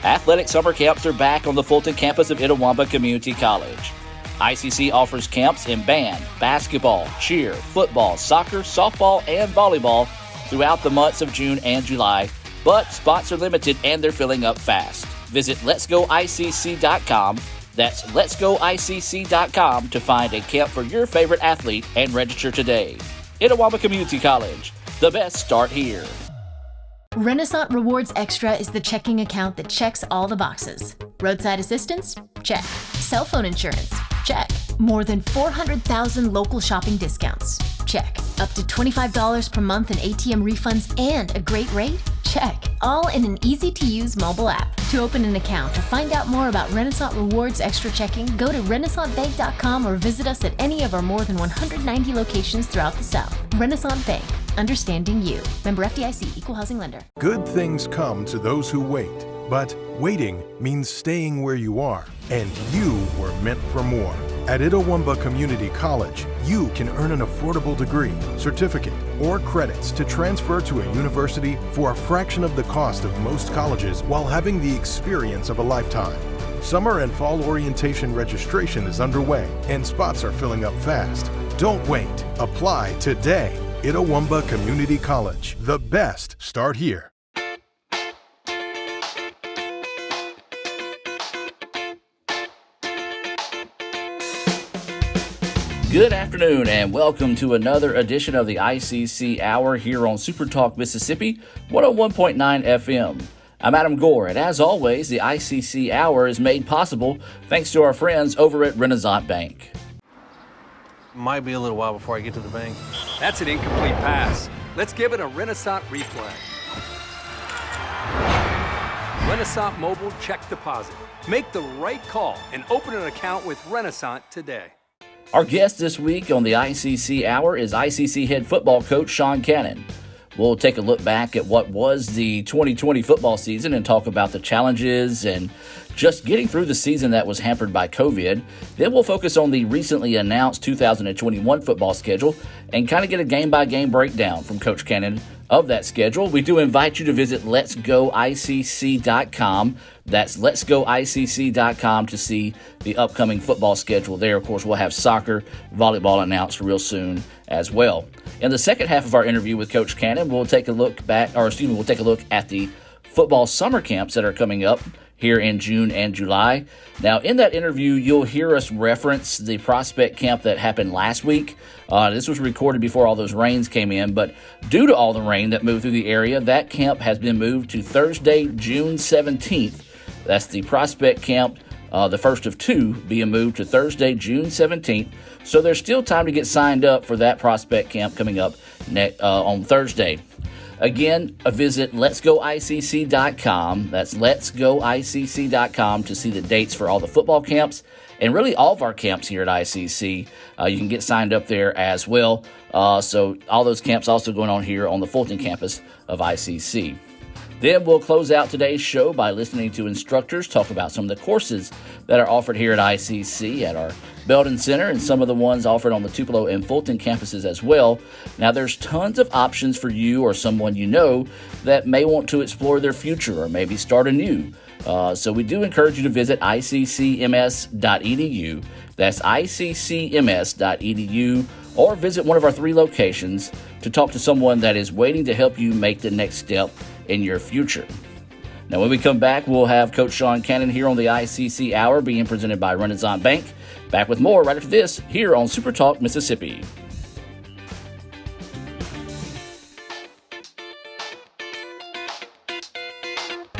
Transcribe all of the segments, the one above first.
Athletic summer camps are back on the Fulton campus of Itawamba Community College. ICC offers camps in band, basketball, cheer, football, soccer, softball, and volleyball throughout the months of June and July, but spots are limited and they're filling up fast. Visit letsgoicc.com. That's letsgoicc.com to find a camp for your favorite athlete and register today. Itawamba Community College, the best start here. Renaissance Rewards Extra is the checking account that checks all the boxes. Roadside assistance? Check. Cell phone insurance? Check. More than 400,000 local shopping discounts? Check. Up to $25 per month in ATM refunds and a great rate? Check. All in an easy-to-use mobile app. To open an account or find out more about Renaissance Rewards Extra Checking, go to renaissancebank.com or visit us at any of our more than 190 locations throughout the South. Renaissance Bank. Understanding you. Member FDIC, Equal Housing Lender. Good things come to those who wait, but waiting means staying where you are, and you were meant for more. At Itawamba Community College, you can earn an affordable degree, certificate, or credits to transfer to a university for a fraction of the cost of most colleges while having the experience of a lifetime. Summer and fall orientation registration is underway, and spots are filling up fast. Don't wait. Apply today. Itawamba Community College. The best start here. Good afternoon and welcome to another edition of the ICC Hour here on Super Talk Mississippi 101.9 FM. I'm Adam Gore, and as always, the ICC Hour is made possible thanks to our friends over at Renaissance Bank. Might be a little while before I get to the bank. That's an incomplete pass. Let's give it a Renaissance replay. Renaissance Mobile Check Deposit. Make the right call and open an account with Renaissance today. Our guest this week on the ICC Hour is ICC head football coach Sean Cannon. We'll take a look back at what was the 2020 football season and talk about the challenges and just getting through the season that was hampered by COVID. Then we'll focus on the recently announced 2021 football schedule and kind of get a game-by-game breakdown from Coach Cannon of that schedule. We do invite you to visit letsgoicc.com. That's letsgoicc.com to see the upcoming football schedule there. Of course, we'll have soccer, volleyball announced real soon as well. In the second half of our interview with Coach Cannon, we'll take a look at the football summer camps that are coming up here in June and July. Now, in that interview, you'll hear us reference the prospect camp that happened last week. This was recorded before all those rains came in, but due to all the rain that moved through the area, that camp has been moved to Thursday, June 17th. That's the prospect camp, the first of two, being moved to Thursday, June 17th. So there's still time to get signed up for that prospect camp coming up on Thursday. Again, visit letsgoicc.com. That's letsgoicc.com to see the dates for all the football camps and really all of our camps here at ICC. You can get signed up there as well. So all those camps also going on here on the Fulton campus of ICC. Then we'll close out today's show by listening to instructors talk about some of the courses that are offered here at ICC at our Belden Center and some of the ones offered on the Tupelo and Fulton campuses as well. Now, there's tons of options for you or someone you know that may want to explore their future or maybe start anew. So we do encourage you to visit iccms.edu. That's iccms.edu, or visit one of our three locations to talk to someone that is waiting to help you make the next step in your future. Now, when we come back, we'll have Coach Sean Cannon here on the ICC Hour being presented by Renaissance Bank. Back with more right after this here on Super Talk Mississippi.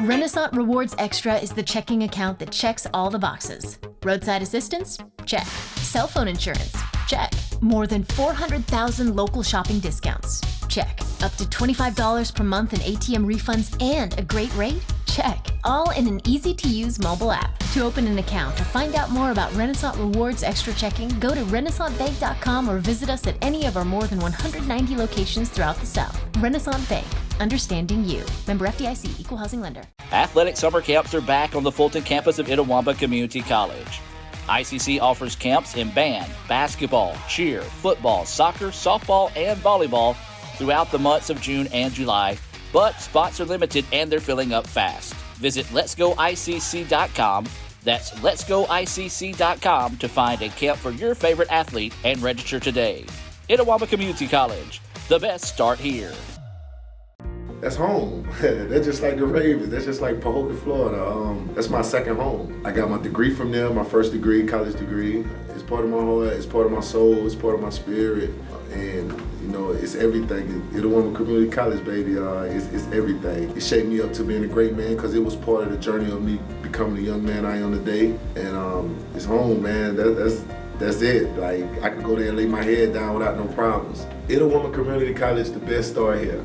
Renaissance Rewards Extra is the checking account that checks all the boxes. Roadside assistance? Check. Cell phone insurance? Check. More than 400,000 local shopping discounts? Check. Up to $25 per month in ATM refunds and a great rate? Check. All in an easy-to-use mobile app. To open an account or find out more about Renaissance Rewards Extra Checking, go to renaissancebank.com or visit us at any of our more than 190 locations throughout the South. Renaissance Bank. Understanding you. Member FDIC, Equal Housing Lender. Athletic summer camps are back on the Fulton campus of Itawamba Community College. ICC offers camps in band, basketball, cheer, football, soccer, softball, and volleyball throughout the months of June and July, but spots are limited and they're filling up fast. Visit letsgoicc.com. That's letsgoicc.com to find a camp for your favorite athlete and register today. Itawamba Community College. The best start here. That's home. That's just like the Ravens. That's just like Pahokee, Florida. That's my second home. I got my degree from there, my first degree, college degree. It's part of my heart, it's part of my soul, it's part of my spirit. And, you know, it's everything. Itawamba Community College, baby, it's everything. It shaped me up to being a great man because it was part of the journey of me becoming the young man I am today. And it's home, man. That's it. Like, I can go there and lay my head down without no problems. Itawamba Community College, the best start here.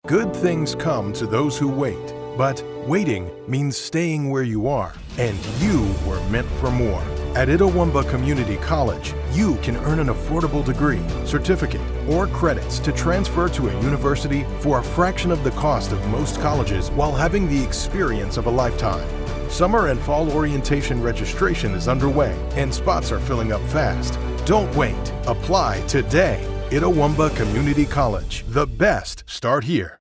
Good things come to those who wait, but waiting means staying where you are, and you were meant for more. At Itawamba Community College, you can earn an affordable degree, certificate, or credits to transfer to a university for a fraction of the cost of most colleges while having the experience of a lifetime. Summer and fall orientation registration is underway, and spots are filling up fast. Don't wait. Apply today. Itawamba Community College. The best start here.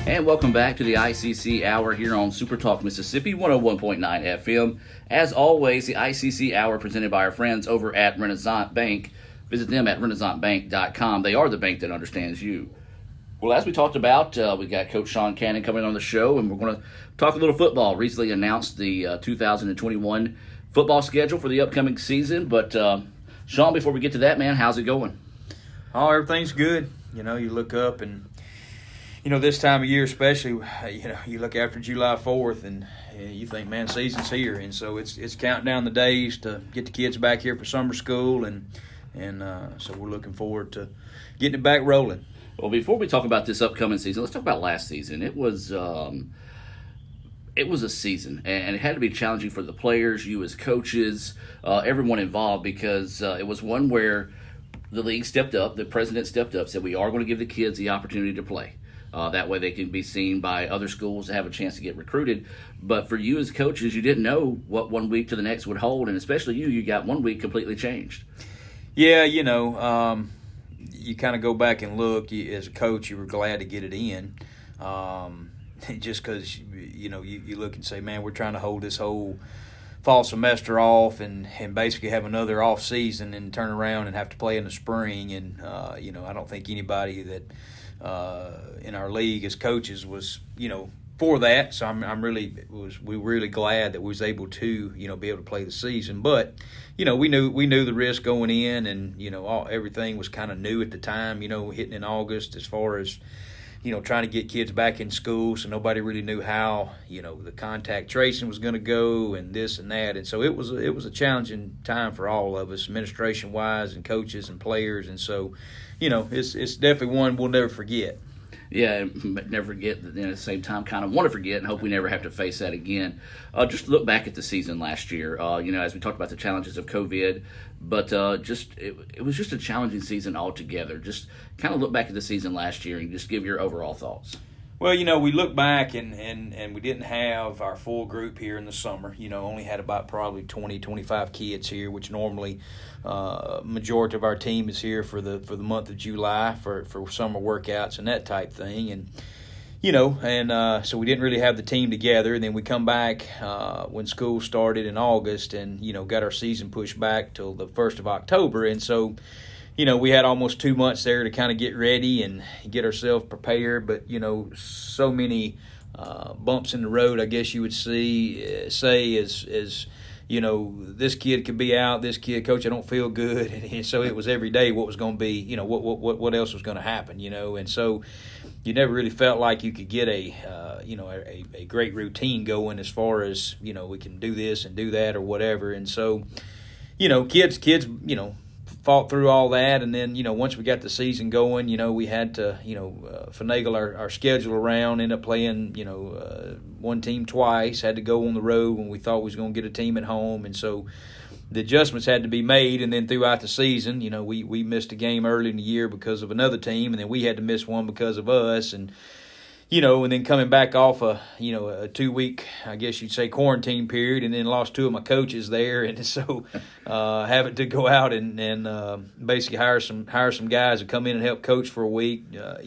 And welcome back to the ICC Hour here on Super Talk Mississippi 101.9 FM. As always, the ICC Hour presented by our friends over at Renaissance Bank. Visit them at renaissancebank.com. They are the bank that understands you. Well, as we talked about, we got Coach Sean Cannon coming on the show, and we're going to talk a little football. Recently announced the 2021 football schedule for the upcoming season. But, Sean, before we get to that, man, how's it going? Oh, everything's good. You know, you look up and, you know, this time of year especially, you know, you look after July 4th and you think, man, season's here. And so it's counting down the days to get the kids back here for summer school. And so we're looking forward to getting it back rolling. Well, before we talk about this upcoming season, let's talk about last season. It was a season, and it had to be challenging for the players, you as coaches, everyone involved, because it was one where the league stepped up, the president stepped up, said we are going to give the kids the opportunity to play. That way they can be seen by other schools to have a chance to get recruited. But for you as coaches, you didn't know what 1 week to the next would hold, and especially you got 1 week completely changed. Yeah, you know, you kind of go back and look. As a coach, you were glad to get it in, just because, you know, you look and say, man, we're trying to hold this whole fall semester off and basically have another off season and turn around and have to play in the spring. And, you know, I don't think anybody that in our league as coaches was, you know, for that. So we were really glad that we was able to, you know, be able to play the season. But, you know, we knew the risk going in, and, you know, everything was kind of new at the time, you know, hitting in August as far as, you know, trying to get kids back in school. So nobody really knew how, you know, the contact tracing was going to go and this and that. And so it was a challenging time for all of us, administration wise and coaches and players. And so, you know, it's definitely one we'll never forget. Yeah, but never forget, at the same time, kind of want to forget and hope we never have to face that again. Just look back at the season last year, you know, as we talked about the challenges of COVID, but it was just a challenging season altogether. Just kind of look back at the season last year and just give your overall thoughts. Well, you know, we look back and we didn't have our full group here in the summer. You know, only had about probably 20, 25 kids here, which normally majority of our team is here for the month of July for summer workouts and that type thing. And, you know, and so we didn't really have the team together. And then we come back when school started in August and, you know, got our season pushed back till the 1st of October. And so, you know, we had almost 2 months there to kind of get ready and get ourselves prepared. But, you know, so many bumps in the road, I guess you would say, as you know, this kid could be out, this kid, coach, I don't feel good. And so it was every day what was going to be, you know, what else was going to happen, you know. And so you never really felt like you could get a great routine going as far as, you know, we can do this and do that or whatever. And so, you know, kids, you know, fought through all that, and then, you know, once we got the season going, you know, we had to, you know, finagle our schedule around, end up playing, you know, one team twice, had to go on the road when we thought we was going to get a team at home, and so the adjustments had to be made. And then throughout the season, you know, we missed a game early in the year because of another team, and then we had to miss one because of us. And, and then coming back off a 2-week, I guess you'd say, quarantine period, and then lost 2 of my coaches there, and so having to go out and basically hire some guys to come in and help coach for a week, felt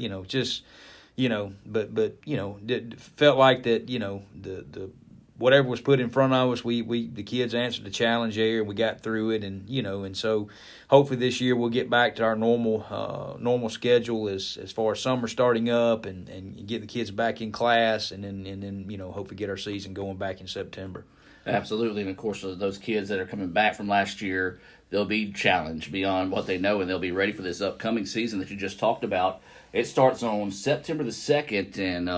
like that, the whatever was put in front of us, the kids answered the challenge there, and we got through it, and so hopefully this year we'll get back to our normal schedule as far as summer starting up and get the kids back in class, and then hopefully get our season going back in September. Absolutely, and of course those kids that are coming back from last year, they'll be challenged beyond what they know, and they'll be ready for this upcoming season that you just talked about. It starts on September the 2nd, and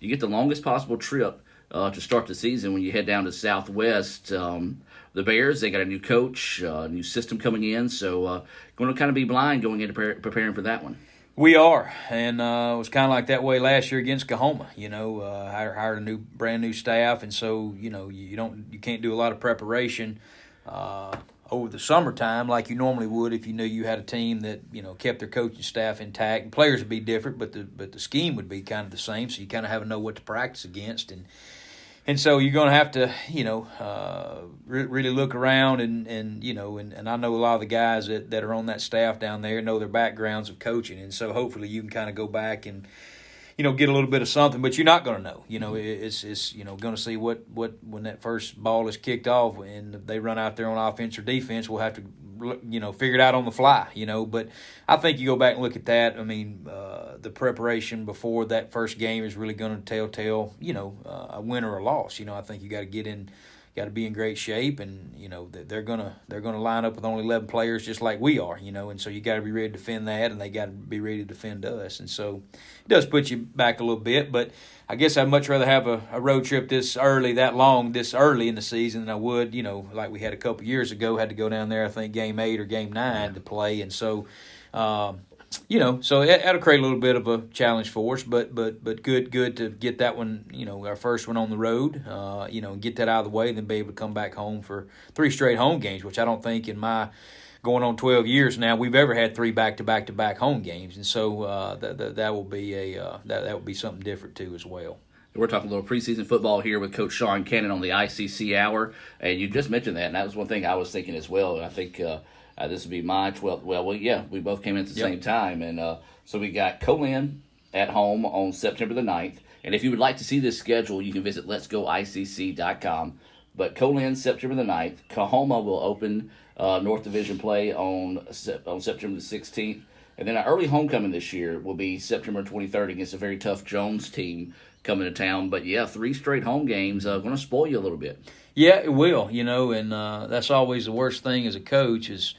you get the longest possible trip to start the season when you head down to Southwest. The Bears, they got a new coach, new system coming in, so going to kind of be blind going into preparing for that one. We are, and it was kind of like that way last year against Kahoma. Hired a brand new staff, and so you can't do a lot of preparation over the summertime like you normally would if you knew you had a team that kept their coaching staff intact. And players would be different, but the scheme would be kind of the same. So you kind of have to know what to practice against, and so you're going to have to really look around and I know a lot of the guys that are on that staff down there know their backgrounds of coaching, and so hopefully you can kind of go back and get a little bit of something, but you're not going to know. It's going to see what when that first ball is kicked off and they run out there on offense or defense, we'll have to figure it out on the fly. But I think you go back and look at that. I mean, the preparation before that first game is really going to tell a win or a loss. I think you got to be in great shape, and they're gonna line up with only 11 players just like we are, and so you got to be ready to defend that, and they got to be ready to defend us, and so it does put you back a little bit. But I guess I'd much rather have a road trip this early in the season than I would, like we had a couple years ago, had to go down there, I think game 8 or game 9 to play, and so. So that'll create a little bit of a challenge for us, but good to get that one, our first one on the road, and get that out of the way, then be able to come back home for 3 straight home games, which I don't think in my going on 12 years now we've ever had 3 back-to-back home games, and so that will be that will be something different too as well. We're talking a little preseason football here with Coach Sean Cannon on the ICC Hour, and you just mentioned that, and that was one thing I was thinking as well, and I think this would be my 12th. Well, yeah, we both came in at the same time. And so we got Colin at home on September the 9th. And if you would like to see this schedule, you can visit letsgoicc.com. But Colin, September the 9th. Kahoma will open North Division play on September the 16th. And then our early homecoming this year will be September 23rd against a very tough Jones team coming to town. But, 3 straight home games going to spoil you a little bit. Yeah, it will, and that's always the worst thing as a coach is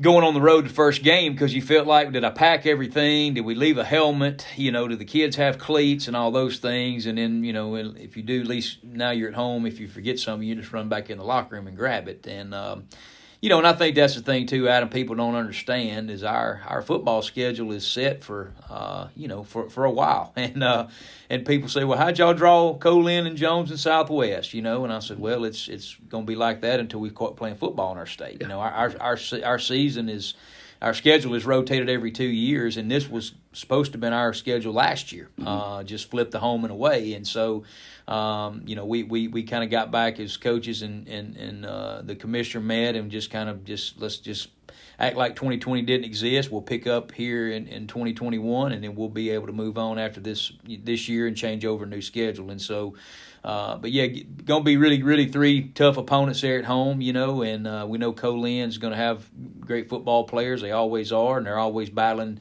going on the road the first game because you felt like, did I pack everything? Did we leave a helmet? Do the kids have cleats and all those things? And then, if you do, at least now you're at home. If you forget something, you just run back in the locker room and grab it. And, and I think that's the thing, too, Adam, people don't understand is our football schedule is set for, for a while. And people say, well, how'd y'all draw Colin and Jones and Southwest? And I said, well, it's going to be like that until we quit playing football in our state. Our season is, our schedule is rotated every 2 years, and this was supposed to have been our schedule last year, just flipped the home and away. And so, we kind of got back as coaches and the commissioner met and let's just act like 2020 didn't exist. We'll pick up here in 2021, and then we'll be able to move on after this year and change over a new schedule. And so, going to be really, really 3 tough opponents there at home, and we know Colin's going to have great football players. They always are, and they're always battling,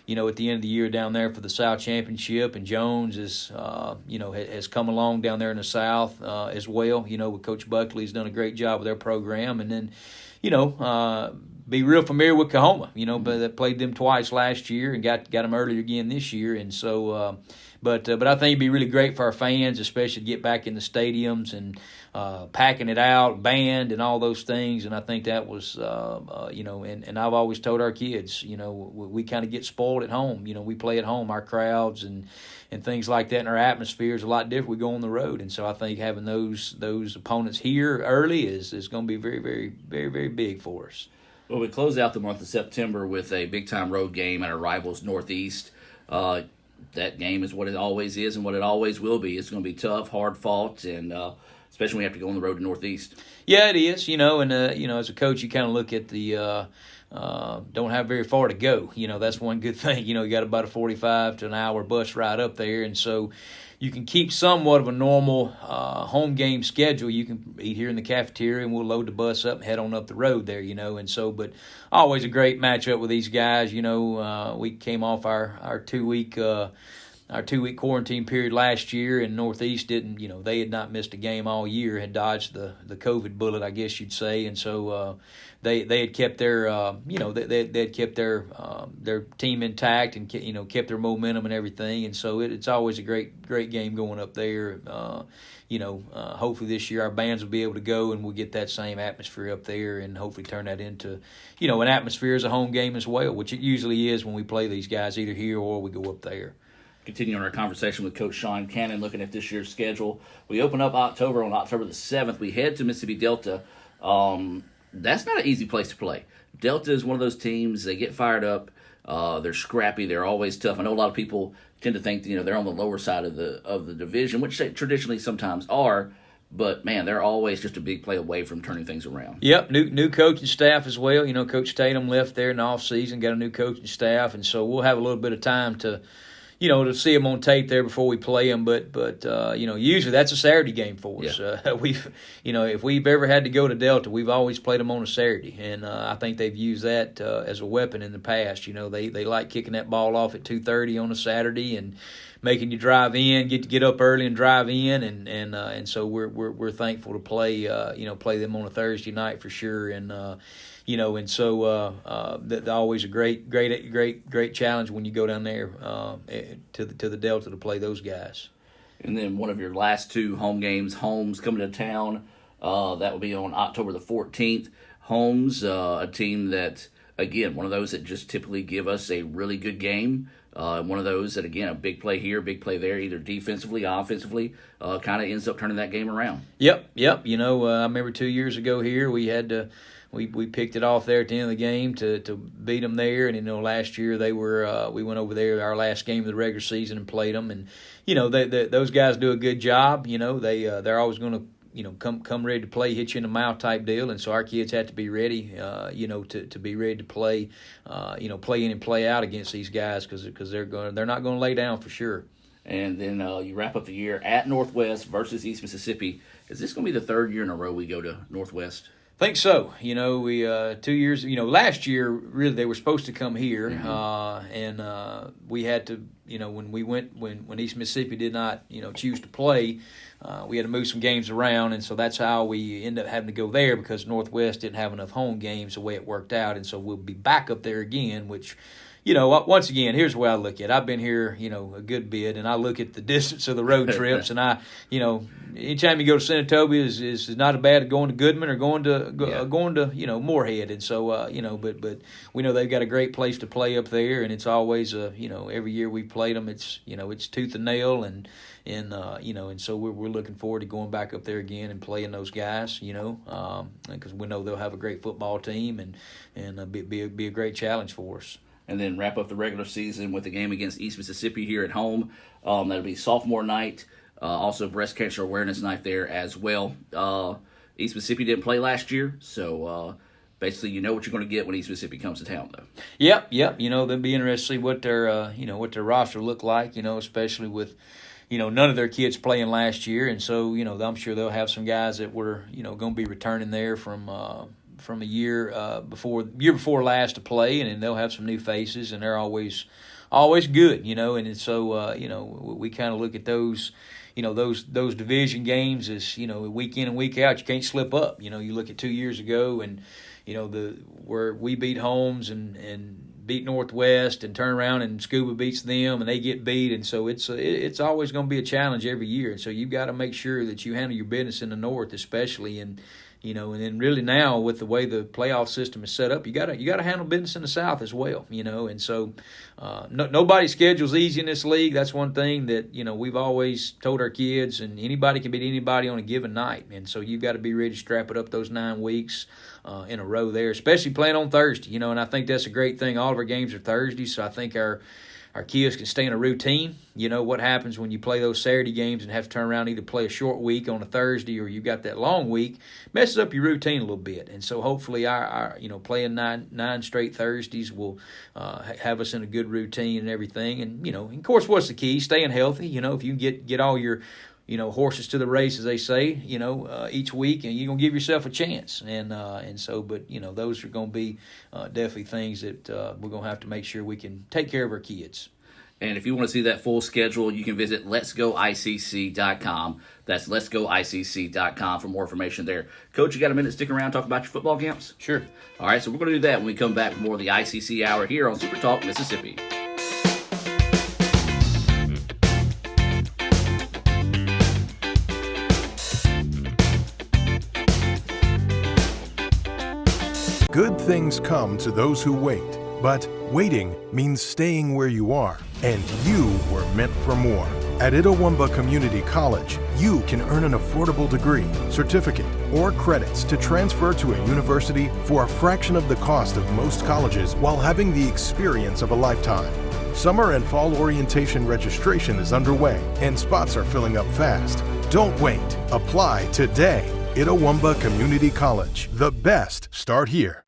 at the end of the year down there for the South Championship. And Jones is, has come along down there in the South as well. With Coach Buckley's done a great job with their program. And then, be real familiar with Kahoma, but they played them twice last year and got them earlier again this year. And so, but I think it'd be really great for our fans, especially to get back in the stadiums and packing it out, band and all those things. And I think that was, and I've always told our kids, we kind of get spoiled at home. We play at home, our crowds and things like that, and our atmosphere is a lot different. We go on the road, and so I think having those opponents here early is going to be very, very, very, very big for us. Well, we close out the month of September with a big-time road game at our rivals Northeast. that game is what it always is and what it always will be. It's going to be tough, hard fought, and especially when we have to go on the road to Northeast. Yeah, it is. And as a coach, you kind of look at the don't have very far to go. That's one good thing. You got about a 45 to an hour bus ride up there, and so you can keep somewhat of a normal home game schedule. You can eat here in the cafeteria, and we'll load the bus up and head on up the road there, and so, but always a great matchup with these guys. We came off our 2-week quarantine period last year, and Northeast didn't, they had not missed a game all year, had dodged the COVID bullet, I guess you'd say, and so they had kept their they had kept their team intact and kept their momentum and everything, and so it's always a great game going up there. Hopefully this year our bands will be able to go and we'll get that same atmosphere up there and hopefully turn that into an atmosphere as a home game as well, which it usually is when we play these guys either here or we go up there. Continuing our conversation with Coach Sean Cannon, looking at this year's schedule. We open up October on October the 7th. We head to Mississippi Delta. That's not an easy place to play. Delta is one of those teams, they get fired up. They're scrappy. They're always tough. I know a lot of people tend to think they're on the lower side of the division, which they traditionally sometimes are. But, man, they're always just a big play away from turning things around. Yep, new coaching staff as well. Coach Tatum left there in the offseason, got a new coaching staff, and so we'll have a little bit of time to see them on tape there before we play them. But usually that's a Saturday game for us. Yeah. If we've ever had to go to Delta, we've always played them on a Saturday, and I think they've used that as a weapon in the past. They like kicking that ball off at 2:30 on a Saturday and making you drive in, get up early and drive in, and so we're thankful to play them on a Thursday night for sure, and that's always a great challenge when you go down there to the Delta to play those guys. And then one of your last two home games, Holmes coming to town. That will be on October the 14th. Holmes, a team that, again, one of those that just typically give us a really good game. One of those that, again, a big play here, big play there, either defensively, offensively, kind of ends up turning that game around. Yep. I remember 2 years ago here we had to we picked it off there at the end of the game to beat them there, and last year they were we went over there our last game of the regular season and played them, and those guys do a good job. They're always going to come ready to play, hit you in the mouth type deal, and so our kids have to be ready, to be ready to play, play in and play out against these guys because they're not going to lay down for sure. And then you wrap up the year at Northwest versus East Mississippi. Is this going to be the third year in a row we go to Northwest? I think so. We 2 years. Last year really they were supposed to come here, and we had to. When East Mississippi did not choose to play, we had to move some games around, and so that's how we ended up having to go there because Northwest didn't have enough home games the way it worked out, and so we'll be back up there again, which. Once again, here's the way I look at it. I've been here, a good bit, and I look at the distance of the road trips, and anytime you go to Senatobia is not as bad as going to Goodman or going to Moorhead, and so but we know they've got a great place to play up there, and it's always every year we played them, it's tooth and nail, and so we're looking forward to going back up there again and playing those guys, because we know they'll have a great football team and be a great challenge for us. And then wrap up the regular season with a game against East Mississippi here at home. That'll be sophomore night, also breast cancer awareness night there as well. East Mississippi didn't play last year, so basically you know what you're going to get when East Mississippi comes to town, though. Yep. They'll be interested to see what their roster look like, especially with none of their kids playing last year, and so I'm sure they'll have some guys that were going to be returning there from a year before last to play, and then they'll have some new faces, and they're always good, and so we kind of look at those those division games as week in and week out. You can't slip up. You look at 2 years ago, and where we beat Holmes and beat Northwest and turn around and Scuba beats them and they get beat, and so it's always going to be a challenge every year, and so you've got to make sure that you handle your business in the North especially, and then really now with the way the playoff system is set up, you got to handle business in the South as well, and so nobody's schedule's easy in this league. That's one thing that we've always told our kids, and anybody can beat anybody on a given night, and so you've got to be ready to strap it up those 9 weeks in a row there, especially playing on Thursday, and I think that's a great thing. All of our games are Thursday, so I think our our kids can stay in a routine. You know what happens when you play those Saturday games and have to turn around and either play a short week on a Thursday or you've got that long week, messes up your routine a little bit. And so hopefully our playing nine straight Thursdays will have us in a good routine and everything. And, of course, what's the key? Staying healthy. If you can get all your horses to the race, as they say, each week, and you're going to give yourself a chance. But those are going to be definitely things that we're going to have to make sure we can take care of our kids. And if you want to see that full schedule, you can visit letsgoicc.com. That's letsgoicc.com for more information there. Coach, you got a minute to stick around and talk about your football camps? Sure. All right, so we're going to do that when we come back with more of the ICC Hour here on Super Talk Mississippi. Good things come to those who wait, but waiting means staying where you are, and you were meant for more. At Itawamba Community College, you can earn an affordable degree, certificate, or credits to transfer to a university for a fraction of the cost of most colleges while having the experience of a lifetime. Summer and fall orientation registration is underway, and spots are filling up fast. Don't wait. Apply today. Itawamba Community College. The best start here.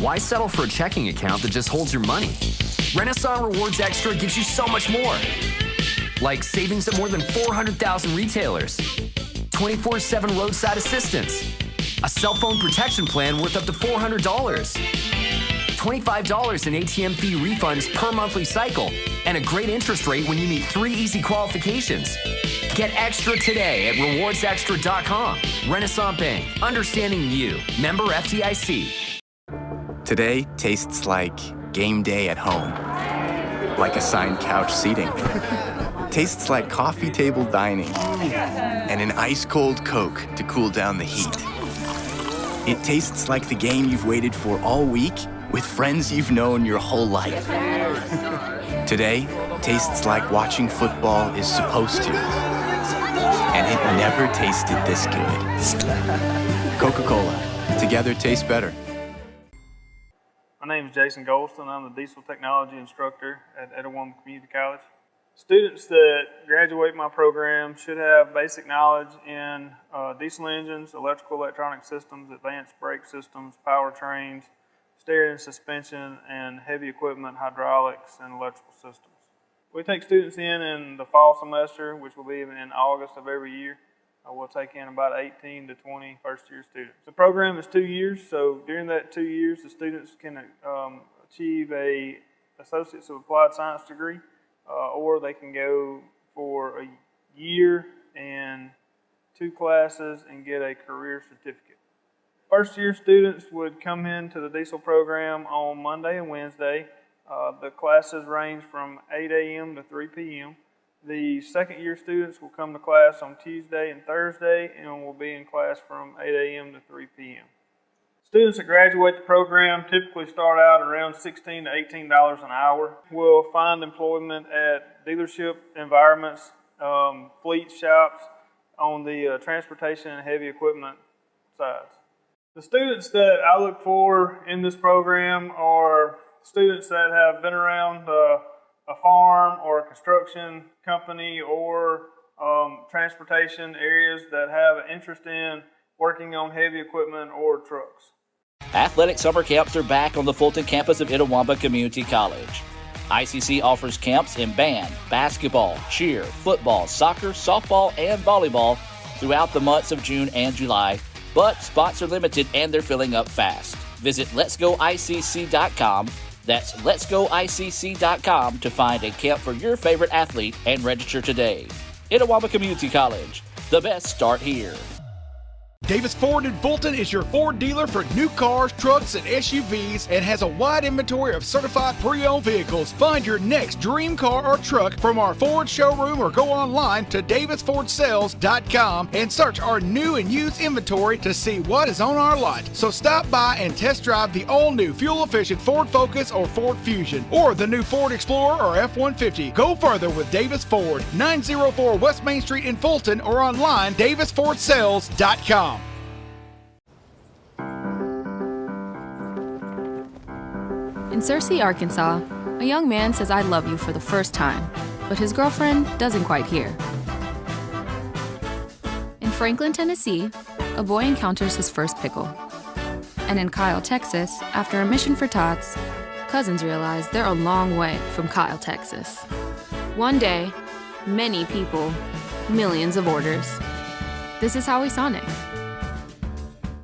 Why settle for a checking account that just holds your money? Renaissance Rewards Extra gives you so much more. Like savings at more than 400,000 retailers, 24/7 roadside assistance, a cell phone protection plan worth up to $400, $25 in ATM fee refunds per monthly cycle, and a great interest rate when you meet 3 easy qualifications. Get extra today at rewardsextra.com. Renaissance Bank, understanding you. Member FDIC. Today tastes like game day at home. Like assigned couch seating. Tastes like coffee table dining. And an ice-cold Coke to cool down the heat. It tastes like the game you've waited for all week with friends you've known your whole life. Today tastes like watching football is supposed to. And it never tasted this good. Coca-Cola. Together tastes better. My name is Jason Golston. I'm the diesel technology instructor at Itawamba Community College. Students that graduate my program should have basic knowledge in diesel engines, electrical electronic systems, advanced brake systems, powertrains, steering and suspension, and heavy equipment, hydraulics, and electrical systems. We take students in the fall semester, which will be in August of every year. We'll take in about 18 to 20 first-year students. The program is 2 years, so during that 2 years, the students can achieve a Associates of Applied Science degree, or they can go for a year and 2 classes and get a career certificate. First-year students would come into the diesel program on Monday and Wednesday. The classes range from 8 a.m. to 3 p.m. The second-year students will come to class on Tuesday and Thursday and will be in class from 8 a.m. to 3 p.m. Students that graduate the program typically start out around $16 to $18 an hour. Will find employment at dealership environments, fleet shops on the transportation and heavy equipment sides. The students that I look for in this program are students that have been around a farm or a construction company or transportation areas that have an interest in working on heavy equipment or trucks. Athletic summer camps are back on the Fulton campus of Itawamba Community College. ICC offers camps in band, basketball, cheer, football, soccer, softball, and volleyball throughout the months of June and July, but spots are limited and they're filling up fast. Visit letsgoicc.com. That's letsgoicc.com to find a camp for your favorite athlete and register today. Itawamba Community College, the best start here. Davis Ford in Fulton is your Ford dealer for new cars, trucks, and SUVs and has a wide inventory of certified pre-owned vehicles. Find your next dream car or truck from our Ford showroom or go online to davisfordsales.com and search our new and used inventory to see what is on our lot. So stop by and test drive the all-new fuel-efficient Ford Focus or Ford Fusion or the new Ford Explorer or F-150. Go further with Davis Ford, 904 West Main Street in Fulton or online davisfordsales.com. In Searcy, Arkansas, a A young man says I love you for the first time, but his girlfriend doesn't quite hear. In Franklin, Tennessee, a boy encounters his first pickle. And in Kyle, Texas, after a mission for tots, cousins realize they're a long way from Kyle, Texas. One day, many people, millions of orders. This is how we saw Nick.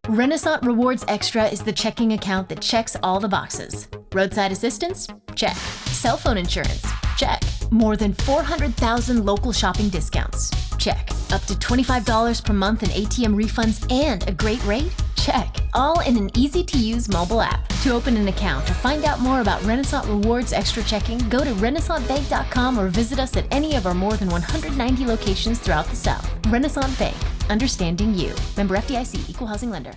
Renaissance Rewards Extra is the checking account that checks all the boxes. Roadside assistance? Check. Cell phone insurance? Check. More than 400,000 local shopping discounts? Check. Up to $25 per month in ATM refunds and a great rate? Check. All in an easy-to-use mobile app. To open an account or find out more about Renaissance Rewards Extra Checking, go to renaissancebank.com or visit us at any of our more than 190 locations throughout the South. Renaissance Bank. Understanding you. Member FDIC, Equal Housing Lender.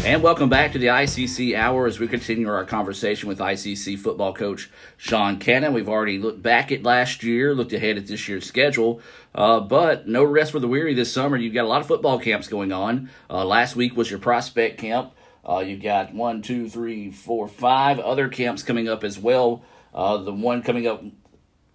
And welcome back to the ICC Hour as we continue our conversation with ICC football coach Sean Cannon. We've already looked back at last year, looked ahead at this year's schedule, but no rest for the weary this summer. You've got a lot of football camps going on. Last week was your prospect camp. You've got 1, 2, 3, 4, 5 other camps coming up as well. The one coming up,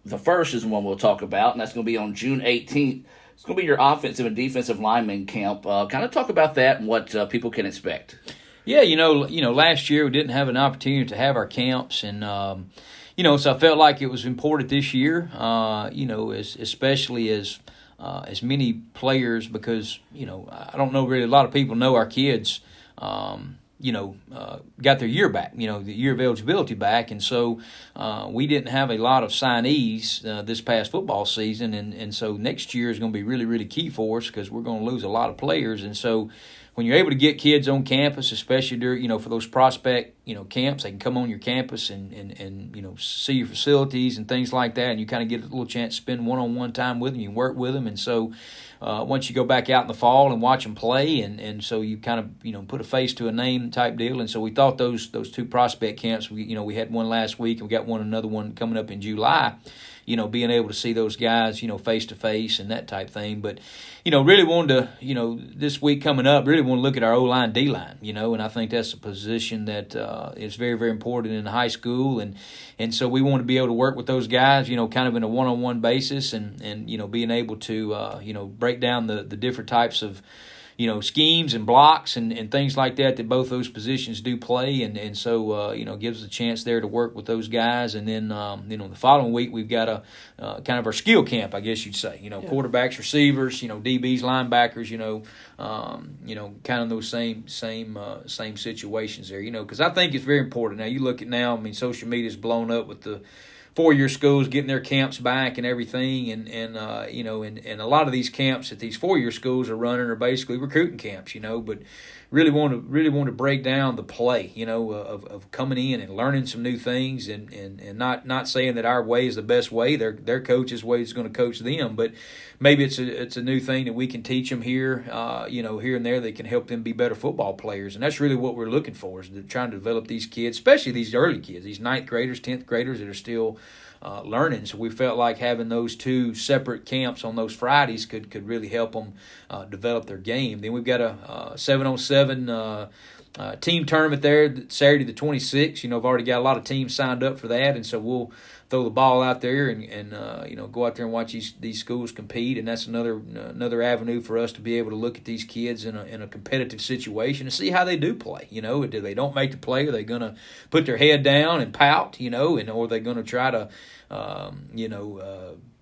the first is the one we'll talk about, and that's going to be on June 18th. It's going to be your offensive and defensive lineman camp. Kind of talk about that and what people can expect. Yeah, last year we didn't have an opportunity to have our camps, and so I felt like it was important this year. Especially as many players, because I don't know really a lot of people know our kids. Got their year back, the year of eligibility back. And so we didn't have a lot of signees this past football season. And so next year is going to be really, really key for us because we're going to lose a lot of players. And so when you're able to get kids on campus, especially during, for those prospect, camps, they can come on your campus and see your facilities and things like that. And you kind of get a little chance to spend one-on-one time with them. You work with them. And so once you go back out in the fall and watch them play, and so you kind of put a face to a name type deal. And so we thought those two prospect camps, we had one last week and we got another one coming up in July. Being able to see those guys, face to face and that type thing. But really wanted to, this week coming up, really want to look at our O-line, D-line, and I think that's a position that is very, very important in high school. And so we want to be able to work with those guys, kind of in a one-on-one basis and being able to, break down the different types of, schemes and blocks and things like that both those positions do play. And so, gives us a chance there to work with those guys. And then, the following week we've got a kind of our skill camp, I guess you'd say, quarterbacks, receivers, DBs, linebackers, kind of those same situations there, because I think it's very important. Now you look at social media's blown up with the 4-year schools getting their camps back and everything, and a lot of these camps that these 4-year schools are running are basically recruiting camps, but really want to break down the play, of coming in and learning some new things, and not saying that our way is the best way. Their coach's way is going to coach them, but maybe it's a new thing that we can teach them here, here and there that can help them be better football players. And that's really what we're looking for, is trying to develop these kids, especially these early kids, these 9th graders, 10th graders that are still learning. So we felt like having those two separate camps on those Fridays could really help them develop their game. Then we've got a 7-on-7 team tournament there Saturday the 26th. I've already got a lot of teams signed up for that, and so we'll throw the ball out there and go out there and watch these schools compete. And that's another avenue for us to be able to look at these kids in a competitive situation and see how they do play. Do they don't make the play? Are they going to put their head down and pout? Or are they going to try to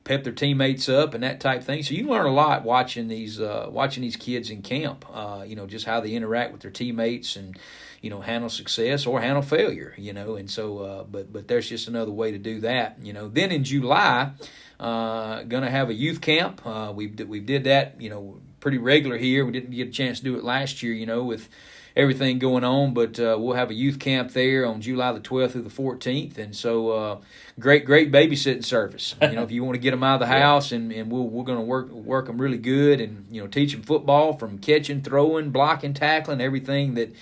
pep their teammates up and that type of thing? So you learn a lot watching these kids in camp. Just how they interact with their teammates and handle success or handle failure. And so but there's just another way to do that. Then in July, gonna have a youth camp. We did that pretty regular here. We didn't get a chance to do it last year. With everything going on, but we'll have a youth camp there on July the 12th through the 14th, and so great babysitting service. If you want to get them out of the house, and we're going to work them really good, and teach them football from catching, throwing, blocking, tackling, everything that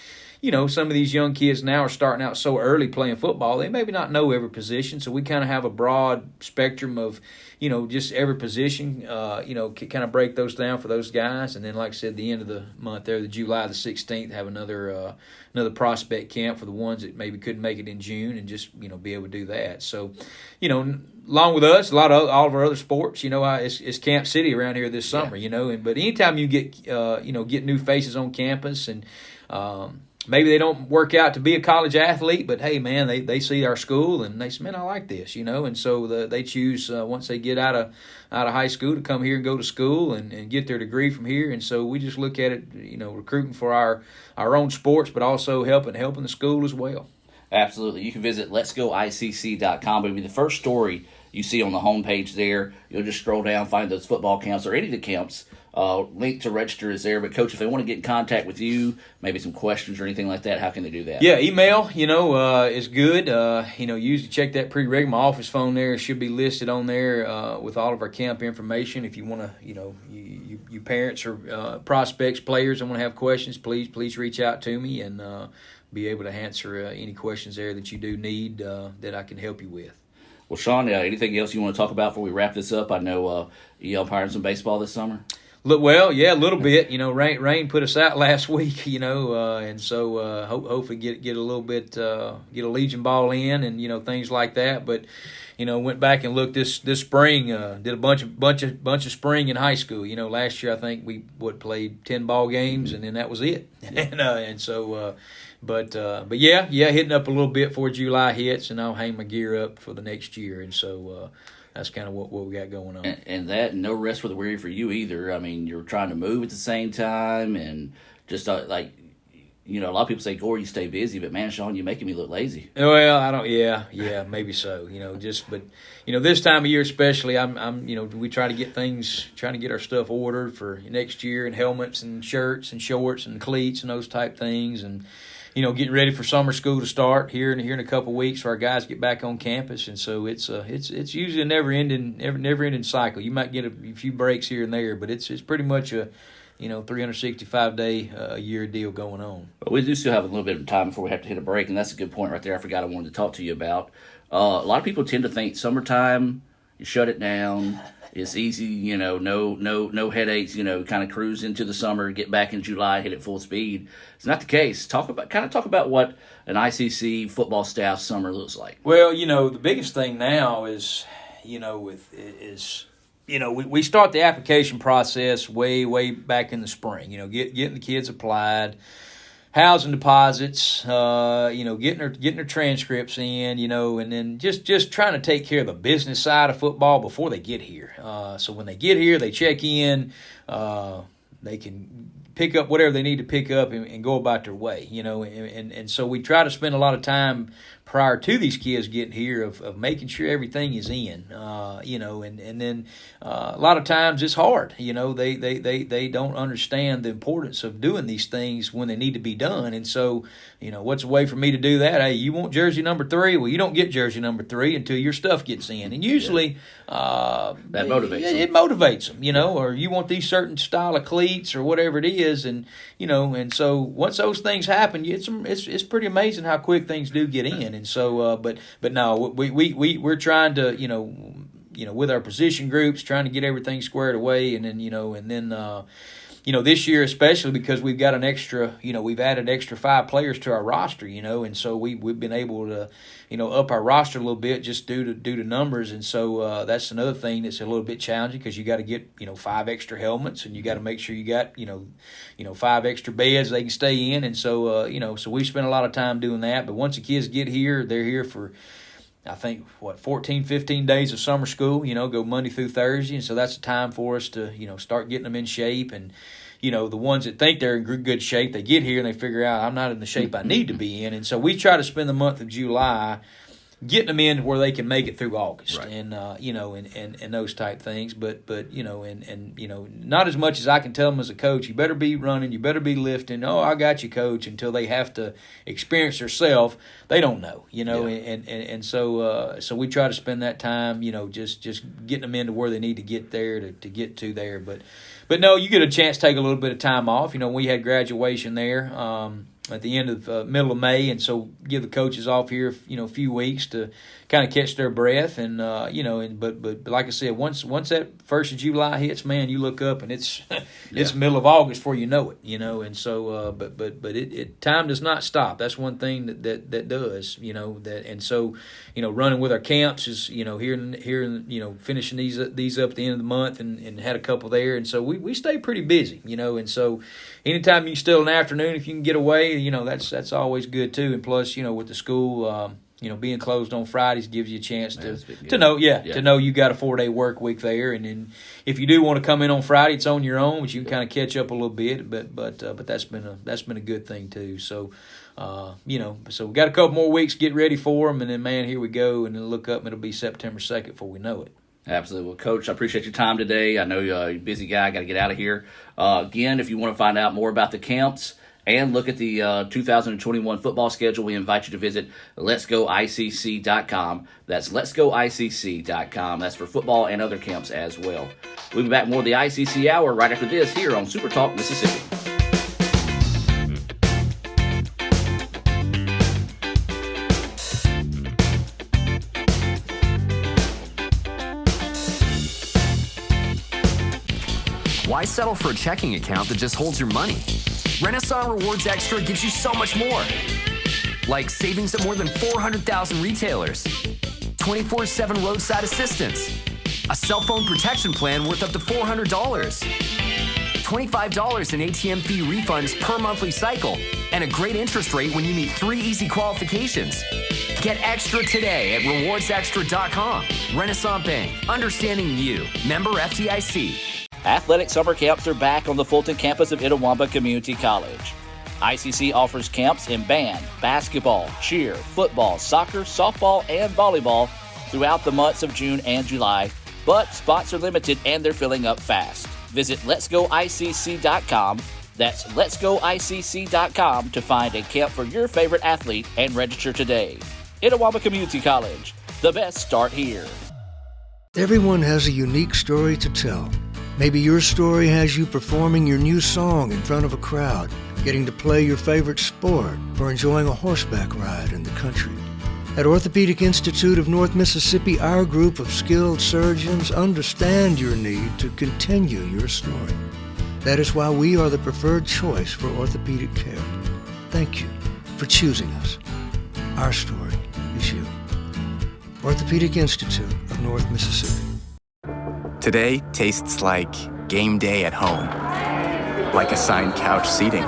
some of these young kids now are starting out so early playing football, they maybe not know every position. So we kind of have a broad spectrum of, just every position, kind of break those down for those guys. And then, like I said, the end of the month there, the July the 16th, have another prospect camp for the ones that maybe couldn't make it in June, and just, be able to do that. So, along with us, all of our other sports, it's Camp City around here this summer, but anytime you get, get new faces on campus, and maybe they don't work out to be a college athlete, but hey, man, they see our school and they say, man, I like this, and so they choose once they get out of high school to come here and go to school and get their degree from here. And so we just look at it, recruiting for our own sports, but also helping the school as well. Absolutely. You can visit letsgoicc.com. It'll be the first story you see on the homepage there. You'll just scroll down, find those football camps or any of the camps. Link to register is there. But, Coach, if they want to get in contact with you, maybe some questions or anything like that, how can they do that? Yeah, email, is good. Usually check that pre-reg. My office phone there should be listed on there with all of our camp information. If you want to, you parents or prospects, players, and want to have questions, please reach out to me and be able to answer any questions there that you do need that I can help you with. Well, Sean, anything else you want to talk about before we wrap this up? I know you umpiring some baseball this summer. Well, yeah, a little bit. Rain put us out last week. And so hopefully get a little bit get a Legion ball in and things like that. But went back and looked this spring. Did a bunch of spring in high school. Last year I think we played 10 ball games and then that was it. And so. But yeah, hitting up a little bit before July hits, and I'll hang my gear up for the next year. And so that's kind of what we got going on. And that no rest for the weary for you either. I mean, you're trying to move at the same time, and just a lot of people say, Gore, you stay busy, but man, Sean, you're making me look lazy. Well, I don't. Yeah, maybe so. But this time of year especially, I'm we try to get our stuff ordered for next year, and helmets and shirts and shorts and cleats and those type things, and getting ready for summer school to start here in a couple of weeks for our guys to get back on campus. And so it's usually a never ending cycle. You might get a few breaks here and there, but it's pretty much a 365 day a year deal going on. But we do still have a little bit of time before we have to hit a break, and that's a good point right there. I forgot I wanted to talk to you about. A lot of people tend to think summertime, you shut it down. It's easy, no headaches, kind of cruise into the summer, get back in July, hit it full speed. It's not the case. Talk about what an ICC football staff summer looks like. Well, the biggest thing now is, we start the application process way back in the spring. Getting the kids applied, housing deposits, getting their transcripts in, and then just trying to take care of the business side of football before they get here. So when they get here, they check in, they can pick up whatever they need to pick up and go about their way, and so we try to spend a lot of time prior to these kids getting here of making sure everything is in, and then a lot of times it's hard, they don't understand the importance of doing these things when they need to be done. And so, what's a way for me to do that? Hey, you want jersey number 3? Well, you don't get jersey number 3 until your stuff gets in. And usually that motivates them. It motivates them, or you want these certain style of cleats or whatever it is. And, and so once those things happen, it's pretty amazing how quick things do get in. And so, but no, we're trying to, with our position groups, trying to get everything squared away. And then, this year especially because we've got an extra, we've added extra 5 players to our roster, and so we've been able to, up our roster a little bit just due to numbers. And so that's another thing that's a little bit challenging because you got to get, 5 extra helmets, and you got to make sure you got, 5 extra beds they can stay in. And so, so we spent a lot of time doing that. But once the kids get here, they're here for, I think, 14, 15 days of summer school, go Monday through Thursday. And so that's the time for us to, start getting them in shape. And, the ones that think they're in good shape, they get here and they figure out I'm not in the shape I need to be in. And so we try to spend the month of July getting them in where they can make it through August, right. And and those type things. But not as much as I can tell them as a coach. You better be running, you better be lifting. Oh, I got you, coach. Until they have to experience themselves, they don't know, Yeah. And so we try to spend that time, just getting them into where they need to get there to get to there. But no, you get a chance to take a little bit of time off. We had graduation there. the end of middle of May, and so give the coaches off here, a few weeks to kind of catch their breath, and but like I said, once that 1st of July hits, man, you look up and it's it's middle of August before you know it, and so but it time does not stop. That's one thing that does, and so running with our camps is here finishing these up at the end of the month, and had a couple there, and so we stay pretty busy, and so anytime you still an afternoon, if you can get away, that's always good too. And plus, with the school, being closed on Fridays gives you a chance to know you got a 4-day work week there. And then if you do want to come in on Friday, it's on your own, but you can kind of catch up a little bit. But that's been a good thing too. So, so we got a couple more weeks to get ready for them, and then man, here we go, and then look up, and it'll be September 2nd before we know it. Absolutely. Well, Coach, I appreciate your time today. I know you're a busy guy. Got to get out of here. Again, if you want to find out more about the camps and look at the 2021 football schedule, we invite you to visit letsgoicc.com. That's letsgoicc.com. That's for football and other camps as well. We'll be back more of the ICC Hour right after this here on Super Talk Mississippi. Why settle for a checking account that just holds your money? Renaissance Rewards Extra gives you so much more. Like savings at more than 400,000 retailers, 24/7 roadside assistance, a cell phone protection plan worth up to $400, $25 in ATM fee refunds per monthly cycle, and a great interest rate when you meet 3 easy qualifications. Get extra today at rewardsextra.com. Renaissance Bank, understanding you. Member FDIC. Athletic summer camps are back on the Fulton campus of Itawamba Community College. ICC offers camps in band, basketball, cheer, football, soccer, softball, and volleyball throughout the months of June and July, but spots are limited and they're filling up fast. Visit letsgoicc.com. That's letsgoicc.com to find a camp for your favorite athlete and register today. Itawamba Community College, the best start here. Everyone has a unique story to tell. Maybe your story has you performing your new song in front of a crowd, getting to play your favorite sport, or enjoying a horseback ride in the country. At Orthopedic Institute of North Mississippi, our group of skilled surgeons understand your need to continue your story. That is why we are the preferred choice for orthopedic care. Thank you for choosing us. Our story is you. Orthopedic Institute of North Mississippi. Today tastes like game day at home. Like assigned couch seating.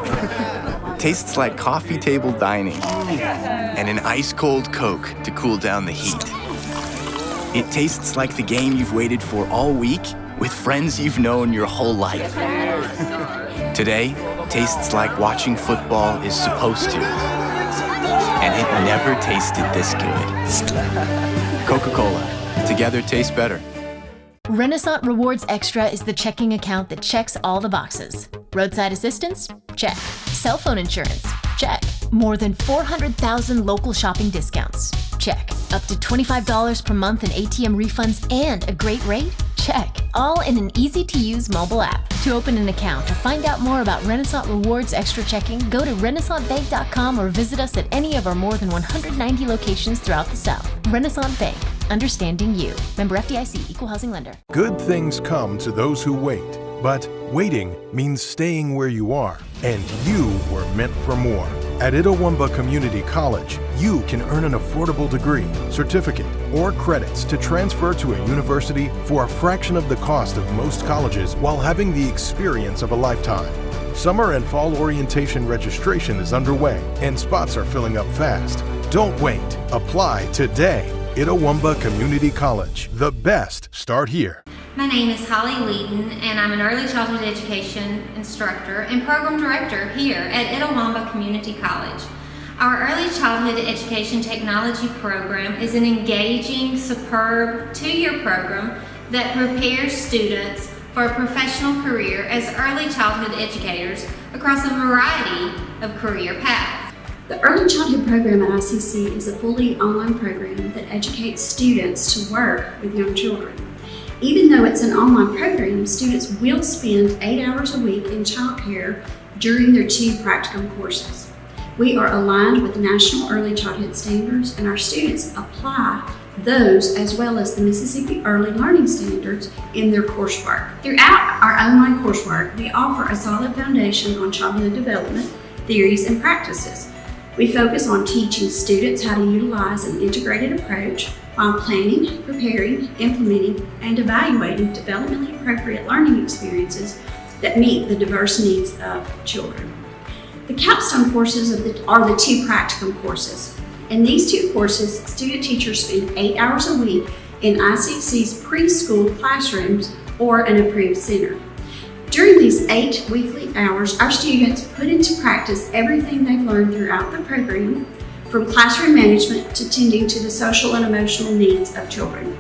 Tastes like coffee table dining. And an ice-cold Coke to cool down the heat. It tastes like the game you've waited for all week with friends you've known your whole life. Today tastes like watching football is supposed to. And it never tasted this good. Coca-Cola. Together tastes better. Renaissance Rewards Extra is the checking account that checks all the boxes. Roadside assistance? Check. Cell phone insurance? Check. More than 400,000 local shopping discounts? Check. Up to $25 per month in ATM refunds and a great rate? Check. All in an easy-to-use mobile app. To open an account or find out more about Renaissance Rewards Extra checking, go to renaissancebank.com or visit us at any of our more than 190 locations throughout the South. Renaissance Bank. Understanding you. Member FDIC, Equal Housing Lender. Good things come to those who wait, but waiting means staying where you are, and you were meant for more. At Itawamba Community College, you can earn an affordable degree, certificate, or credits to transfer to a university for a fraction of the cost of most colleges while having the experience of a lifetime. Summer and fall orientation registration is underway, and spots are filling up fast. Don't wait. Apply today. Itawamba Community College. The best start here. My name is Holly Wheaton, and I'm an early childhood education instructor and program director here at Itawamba Community College. Our early childhood education technology program is an engaging, superb 2-year program that prepares students for a professional career as early childhood educators across a variety of career paths. The Early Childhood Program at ICC is a fully online program that educates students to work with young children. Even though it's an online program, students will spend 8 hours a week in childcare during their 2 practicum courses. We are aligned with national early childhood standards, and our students apply those as well as the Mississippi Early Learning Standards in their coursework. Throughout our online coursework, we offer a solid foundation on childhood development, theories, and practices. We focus on teaching students how to utilize an integrated approach while planning, preparing, implementing, and evaluating developmentally appropriate learning experiences that meet the diverse needs of children. The capstone courses are the two practicum courses. In these two courses, student teachers spend 8 hours a week in ICC's preschool classrooms or an approved center. During these 8 weekly hours, our students put into practice everything they've learned throughout the program, from classroom management to tending to the social and emotional needs of children.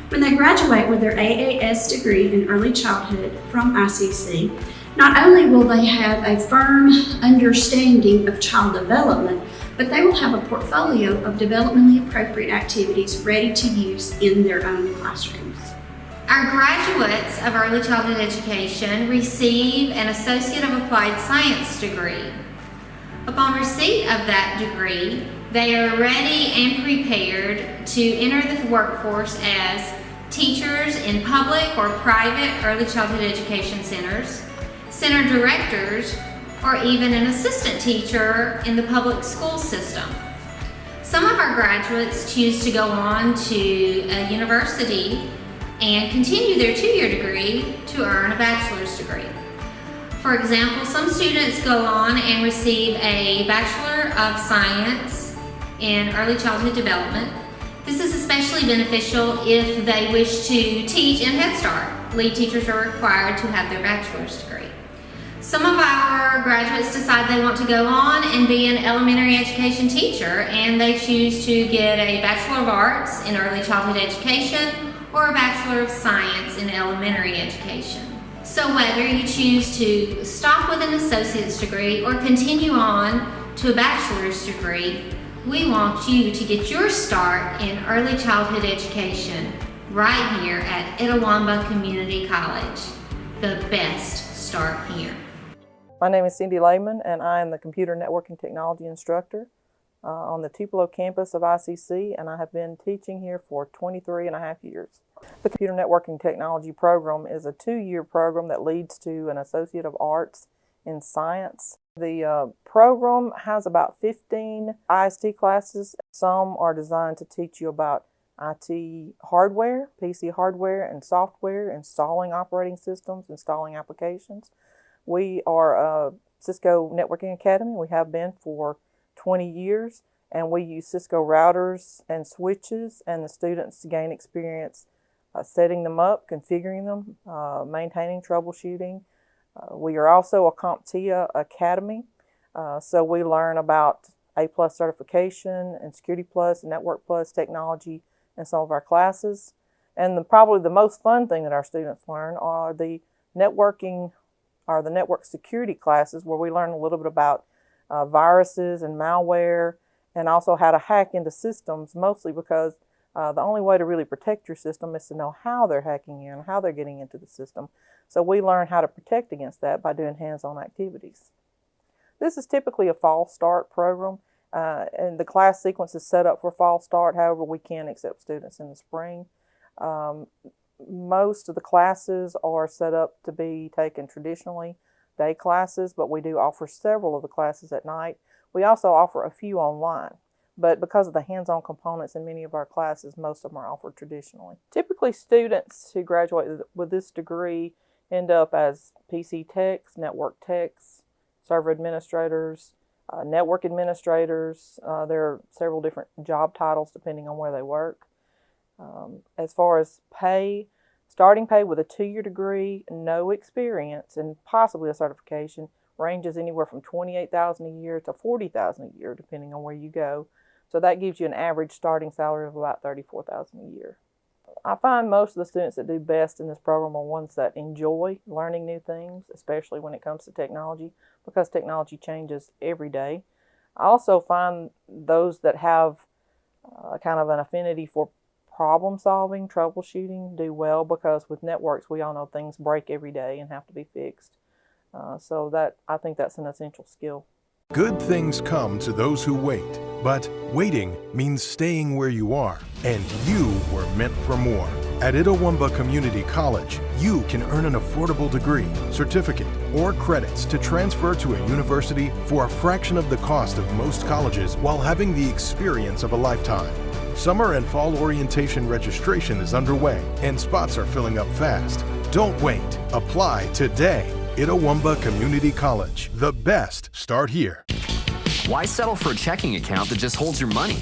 When they graduate with their AAS degree in early childhood from ICC, not only will they have a firm understanding of child development, but they will have a portfolio of developmentally appropriate activities ready to use in their own classrooms. Our graduates of early childhood education receive an Associate of Applied Science degree. Upon receipt of that degree, they are ready and prepared to enter the workforce as teachers in public or private early childhood education centers, center directors, or even an assistant teacher in the public school system. Some of our graduates choose to go on to a university and continue their 2-year degree to earn a bachelor's degree. For example, some students go on and receive a Bachelor of Science in Early Childhood Development. This is especially beneficial if they wish to teach in Head Start. Lead teachers are required to have their bachelor's degree. Some of our graduates decide they want to go on and be an elementary education teacher, and they choose to get a Bachelor of Arts in Early Childhood Education or a Bachelor of Science in Elementary Education. So whether you choose to stop with an associate's degree or continue on to a bachelor's degree, we want you to get your start in early childhood education right here at Itawamba Community College. The best start here. My name is Cindy Lehman, and I am the Computer Networking Technology Instructor on the Tupelo campus of ICC, and I have been teaching here for 23 and a half years. The Computer Networking Technology program is a 2-year program that leads to an Associate of Arts in Science. The program has about 15 IST classes. Some are designed to teach you about IT hardware, PC hardware and software, installing operating systems, installing applications. We are a Cisco Networking Academy. We have been for 20 years, and we use Cisco routers and switches, and the students gain experience setting them up, configuring them, maintaining, troubleshooting. We are also a CompTIA Academy, so we learn about A+ certification and Security Plus and Network Plus technology in some of our classes. And probably the most fun thing that our students learn are the network security classes, where we learn a little bit about viruses and malware, and also how to hack into systems, mostly because the only way to really protect your system is to know how they're hacking in, how they're getting into the system. So we learn how to protect against that by doing hands-on activities. This is typically a fall start program, and the class sequence is set up for fall start. However, we can accept students in the spring. Most of the classes are set up to be taken traditionally, day classes, but we do offer several of the classes at night. We also offer a few online, but because of the hands-on components in many of our classes, most of them are offered traditionally. Typically, students who graduate with this degree end up as PC techs, network techs, server administrators, network administrators. There are several different job titles depending on where they work. As far as pay, starting pay with a 2-year degree, no experience, and possibly a certification ranges anywhere from $28,000 a year to $40,000 a year, depending on where you go. So that gives you an average starting salary of about $34,000 a year. I find most of the students that do best in this program are ones that enjoy learning new things, especially when it comes to technology, because technology changes every day. I also find those that have kind of an affinity for problem solving, troubleshooting, do well, because with networks, we all know things break every day and have to be fixed. So I think that's an essential skill. Good things come to those who wait, but waiting means staying where you are, and you were meant for more. At Itawamba Community College, you can earn an affordable degree, certificate, or credits to transfer to a university for a fraction of the cost of most colleges while having the experience of a lifetime. Summer and fall orientation registration is underway, and spots are filling up fast. Don't wait. Apply today. Itawamba Community College. The best start here. Why settle for a checking account that just holds your money?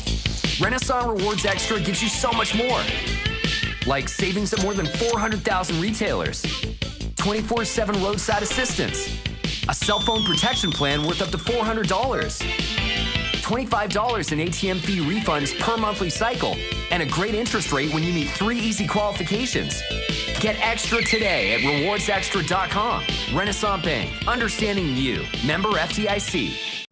Renaissance Rewards Extra gives you so much more. Like savings at more than 400,000 retailers, 24/7 roadside assistance, a cell phone protection plan worth up to $400, $25 in ATM fee refunds per monthly cycle, and a great interest rate when you meet 3 easy qualifications. Get extra today at rewardsextra.com. Renaissance Bank, understanding you. Member FDIC.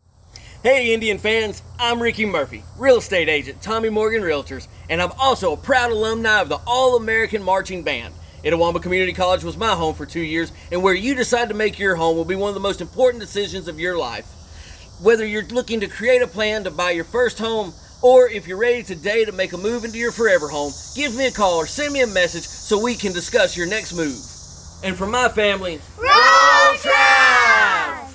Hey Indian fans, I'm Ricky Murphy, real estate agent, Tommy Morgan Realtors, and I'm also a proud alumni of the All-American Marching Band. Itawamba Community College was my home for 2 years, and where you decide to make your home will be one of the most important decisions of your life. Whether you're looking to create a plan to buy your first home, or if you're ready today to make a move into your forever home, give me a call or send me a message so we can discuss your next move. And for my family, roll Tribe!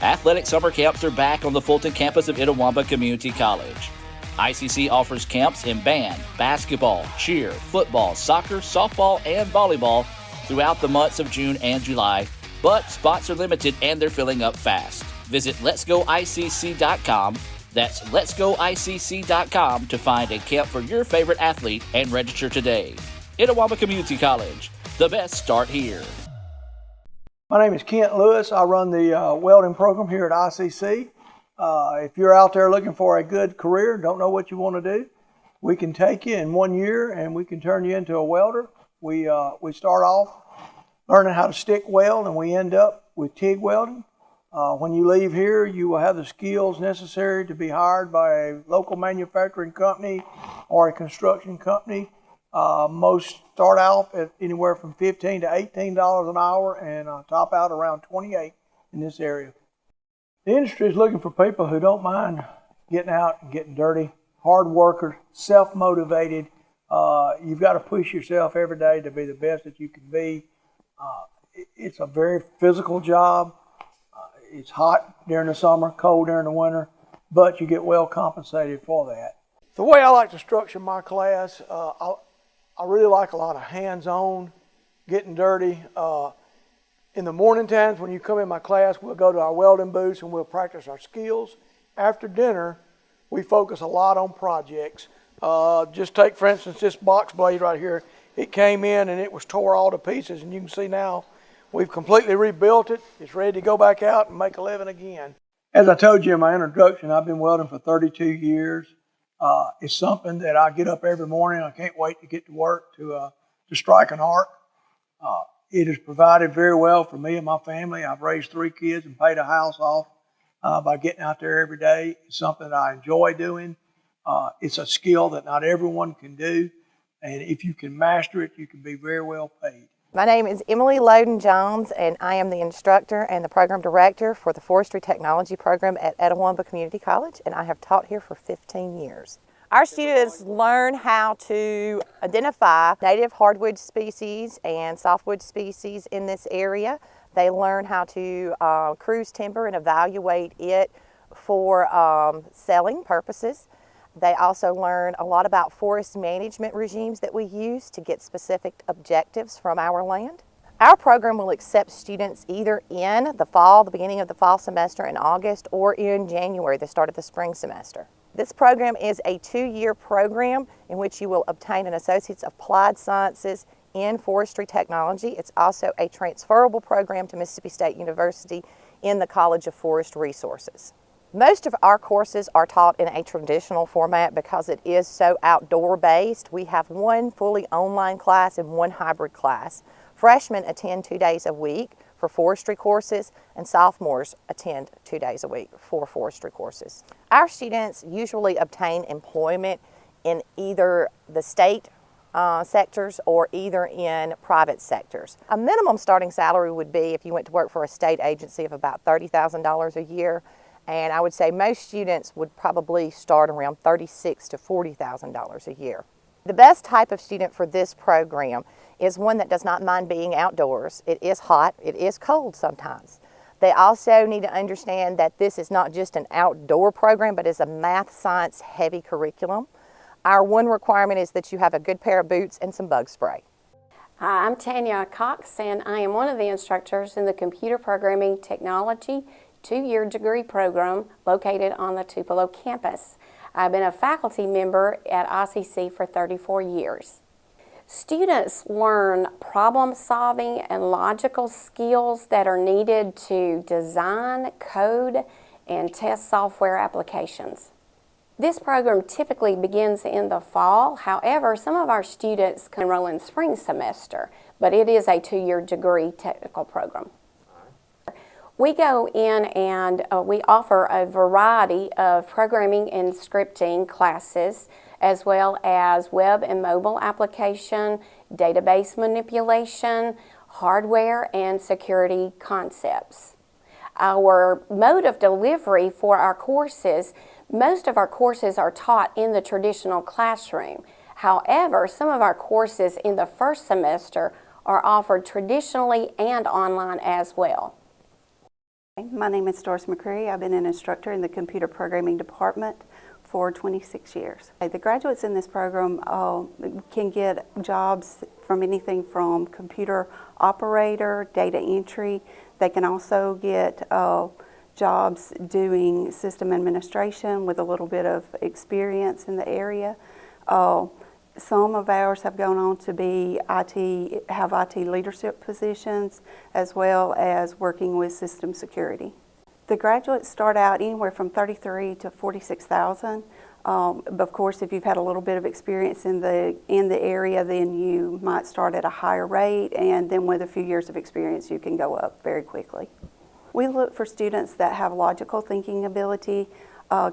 Athletic summer camps are back on the Fulton campus of Itawamba Community College. ICC offers camps in band, basketball, cheer, football, soccer, softball, and volleyball throughout the months of June and July, but spots are limited and they're filling up fast. Visit letsgoicc.com. That's letsgoicc.com to find a camp for your favorite athlete and register today. Itawamba Community College, the best start here. My name is Kent Lewis. I run the welding program here at ICC. If you're out there looking for a good career, don't know what you want to do, we can take you in 1 year and we can turn you into a welder. We start off learning how to stick weld and we end up with TIG welding. When you leave here, you will have the skills necessary to be hired by a local manufacturing company or a construction company. Most start out at anywhere from $15 to $18 an hour and top out around $28 in this area. The industry is looking for people who don't mind getting out and getting dirty, hard workers, self-motivated. You've got to push yourself every day to be the best that you can be. It's a very physical job. It's hot during the summer, cold during the winter, but you get well compensated for that. The way I like to structure my class, I really like a lot of hands-on, getting dirty. In the morning times when you come in my class, we'll go to our welding booths and we'll practice our skills. After dinner, we focus a lot on projects. Just take, for instance, this box blade right here. It came in and it was tore all to pieces, and you can see now we've completely rebuilt it. It's ready to go back out and make a living again. As I told you in my introduction, I've been welding for 32 years. It's something that I get up every morning. I can't wait to get to work to strike an arc. It has provided very well for me and my family. I've raised 3 kids and paid a house off by getting out there every day. It's something that I enjoy doing. It's a skill that not everyone can do, and if you can master it, you can be very well paid. My name is Emily Loden-Jones, and I am the instructor and the program director for the Forestry Technology program at Itawamba Community College, and I have taught here for 15 years. Our students learn how to identify native hardwood species and softwood species in this area. They learn how to cruise timber and evaluate it for selling purposes. They also learn a lot about forest management regimes that we use to get specific objectives from our land. Our program will accept students either in the fall, the beginning of the fall semester in August, or in January, the start of the spring semester. This program is a 2-year program in which you will obtain an Associate's of Applied Sciences in Forestry Technology. It's also a transferable program to Mississippi State University in the College of Forest Resources. Most of our courses are taught in a traditional format because it is so outdoor based. We have 1 fully online class and 1 hybrid class. Freshmen attend 2 days a week for forestry courses, and sophomores attend 2 days a week for forestry courses. Our students usually obtain employment in either the state sectors or either in private sectors. A minimum starting salary would be, if you went to work for a state agency, of about $30,000 a year, And I would say most students would probably start around $36,000 to $40,000 a year. The best type of student for this program is one that does not mind being outdoors. It is hot, it is cold sometimes. They also need to understand that this is not just an outdoor program, but is a math, science heavy curriculum. Our one requirement is that you have a good pair of boots and some bug spray. Hi, I'm Tanya Cox, and I am one of the instructors in the Computer Programming Technology 2-year degree program located on the Tupelo campus. I've been a faculty member at ICC for 34 years. Students learn problem solving and logical skills that are needed to design, code, and test software applications. This program typically begins in the fall. However, some of our students can enroll in spring semester, but it is a 2-year degree technical program. We go in and we offer a variety of programming and scripting classes, as well as web and mobile application, database manipulation, hardware, and security concepts. Our mode of delivery for our courses, most of our courses are taught in the traditional classroom. However, some of our courses in the first semester are offered traditionally and online as well. My name is Doris McCreary. I've been an instructor in the computer programming department for 26 years. The graduates in this program can get jobs from anything from computer operator, data entry. They can also get jobs doing system administration with a little bit of experience in the area. Some of ours have gone on to be have IT leadership positions, as well as working with system security. The graduates start out anywhere from $33,000 to $46,000. Of course, if you've had a little bit of experience in the area, then you might start at a higher rate, and then with a few years of experience, you can go up very quickly. We look for students that have logical thinking ability.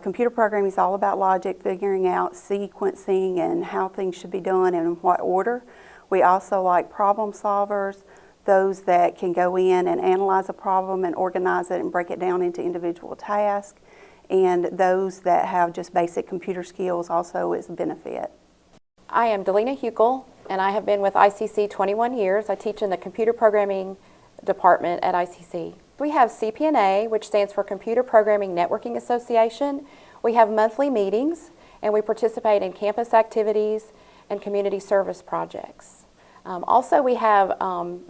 Computer programming is all about logic, figuring out sequencing and how things should be done and in what order. We also like problem solvers, those that can go in and analyze a problem and organize it and break it down into individual tasks, and those that have just basic computer skills also is a benefit. I am Delina Huckel, and I have been with ICC 21 years. I teach in the computer programming department at ICC. We have CPNA, which stands for Computer Programming Networking Association. We have monthly meetings, and we participate in campus activities and community service projects. Also, we have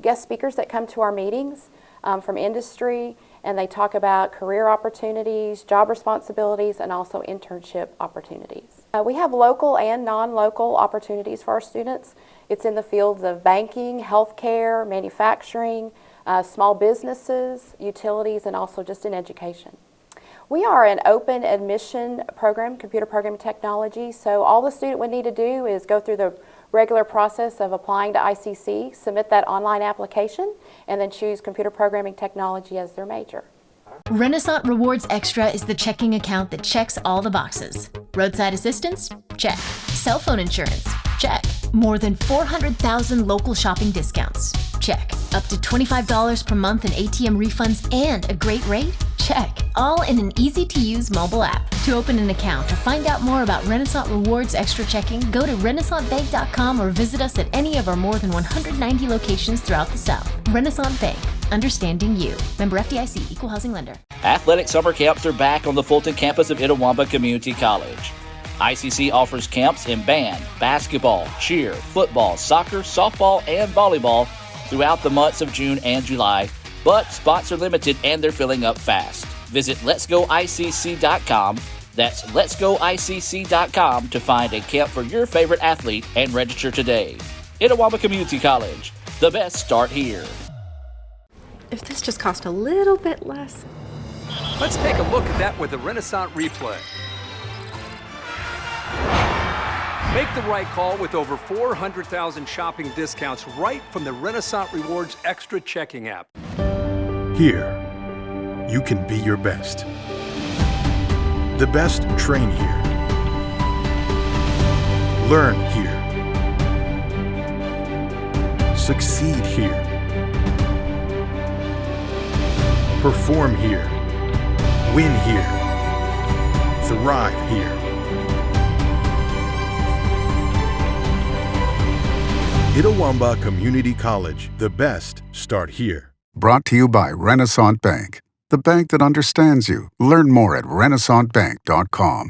guest speakers that come to our meetings from industry, and they talk about career opportunities, job responsibilities, and also internship opportunities. We have local and non-local opportunities for our students. It's in the fields of banking, healthcare, manufacturing, small businesses, utilities, and also just in education. We are an open admission program, computer programming technology, so all the student would need to do is go through the regular process of applying to ICC, submit that online application, and then choose computer programming technology as their major. Renaissance Rewards Extra is the checking account that checks all the boxes. Roadside assistance? Check. Cell phone insurance? Check. More than 400,000 local shopping discounts? Check. Up to $25 per month in ATM refunds and a great rate? Check. All in an easy-to-use mobile app. To open an account or find out more about Renaissance Rewards Extra Checking, go to renaissancebank.com or visit us at any of our more than 190 locations throughout the South. Renaissance Bank. Understanding you. Member FDIC, Equal Housing Lender. Athletic summer camps are back on the Fulton campus of Itawamba Community College. ICC offers camps in band, basketball, cheer, football, soccer, softball, and volleyball throughout the months of June and July, but spots are limited and they're filling up fast. Visit letsgoicc.com. That's letsgoicc.com to find a camp for your favorite athlete and register today. Itawamba Community College. The best start here. If this just cost a little bit less. Let's take a look at that with the Renaissance replay. Make the right call with over 400,000 shopping discounts right from the Renaissance Rewards Extra Checking app. Here, you can be your best. The best train here. Learn here. Succeed here. Perform here. Win here. Thrive here. Itawamba Community College. The best start here. Brought to you by Renaissance Bank, the bank that understands you. Learn more at renaissancebank.com.